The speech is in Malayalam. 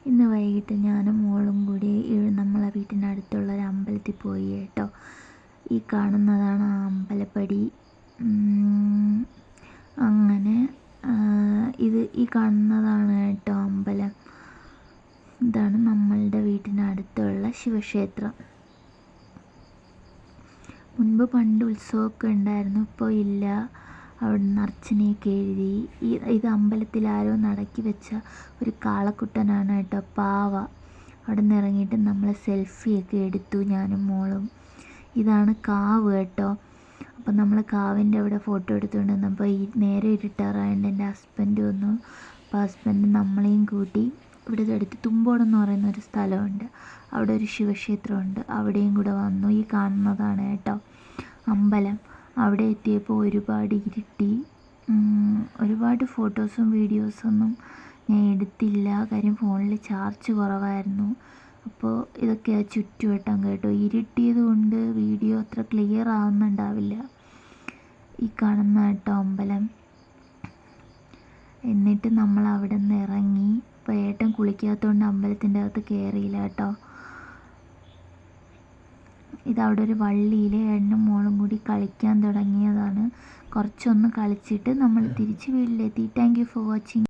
ഇന്ന് വൈകിട്ട് ഞാനും മോളും കൂടി നമ്മളെ വീട്ടിനടുത്തുള്ള ഒരു അമ്പലത്തിൽ പോയി കേട്ടോ. ഈ കാണുന്നതാണ് ആ അമ്പലപ്പടി. അങ്ങനെ ഈ കാണുന്നതാണ് കേട്ടോ അമ്പലം. ഇതാണ് നമ്മളുടെ വീട്ടിനടുത്തുള്ള ശിവക്ഷേത്രം. മുൻപ് പണ്ട് ഉത്സവമൊക്കെ ഉണ്ടായിരുന്നു, ഇപ്പോൾ ഇല്ല. അവിടെ നിന്ന് അർച്ചനയൊക്കെ എഴുതി. ഇത് അമ്പലത്തിൽ ആരോ നടക്കി വെച്ച ഒരു കാളക്കുട്ടനാണ് കേട്ടോ, പാവ. അവിടെ നിന്ന് ഇറങ്ങിയിട്ട് നമ്മൾ സെൽഫിയൊക്കെ എടുത്തു ഞാനും മോളും. ഇതാണ് കാവ് കേട്ടോ. അപ്പം നമ്മൾ കാവിൻ്റെ അവിടെ ഫോട്ടോ എടുത്തുകൊണ്ട് വന്നപ്പോൾ നേരെ ഇരുട്ടാറായതുകൊണ്ട് എൻ്റെ ഹസ്ബൻഡ് വന്നു. അപ്പോൾ ഹസ്ബൻഡ് നമ്മളെയും കൂട്ടി ഇവിടെ അടുത്ത് തുമ്പോടെന്ന് പറയുന്ന ഒരു സ്ഥലമുണ്ട്, അവിടെ ഒരു ശിവക്ഷേത്രമുണ്ട്, അവിടെയും കൂടെ വന്നു. ഈ കാണുന്നതാണ് കേട്ടോ അമ്പലം. അവിടെ എത്തിയപ്പോൾ ഒരുപാട് ഇരുട്ടി. ഒരുപാട് ഫോട്ടോസും വീഡിയോസൊന്നും ഞാൻ എടുത്തില്ല, കാര്യം ഫോണിൽ ചാർജ് കുറവായിരുന്നു. അപ്പോൾ ഇതൊക്കെയാണ് ചുറ്റുവട്ടം കേട്ടോ. ഇരുട്ടിയത് കൊണ്ട് വീഡിയോ അത്ര ക്ലിയർ ആവുന്നുണ്ടാവില്ല. ഈ കാണുന്ന കേട്ടോ അമ്പലം. എന്നിട്ട് നമ്മൾ അവിടെ നിന്ന് ഇറങ്ങി. ഇപ്പോൾ ഏട്ടൻ കുളിക്കാത്തതുകൊണ്ട് അമ്പലത്തിൻ്റെ അകത്ത് കയറിയില്ല കേട്ടോ. ഇതവിടെ ഒരു വള്ളിയിൽ ഏട്ടനും മോളും കൂടി കളിക്കാൻ തുടങ്ങിയതാണ്. കുറച്ചൊന്ന് കളിച്ചിട്ട് നമ്മൾ തിരിച്ച് വീട്ടിലെത്തി. Thank you for watching.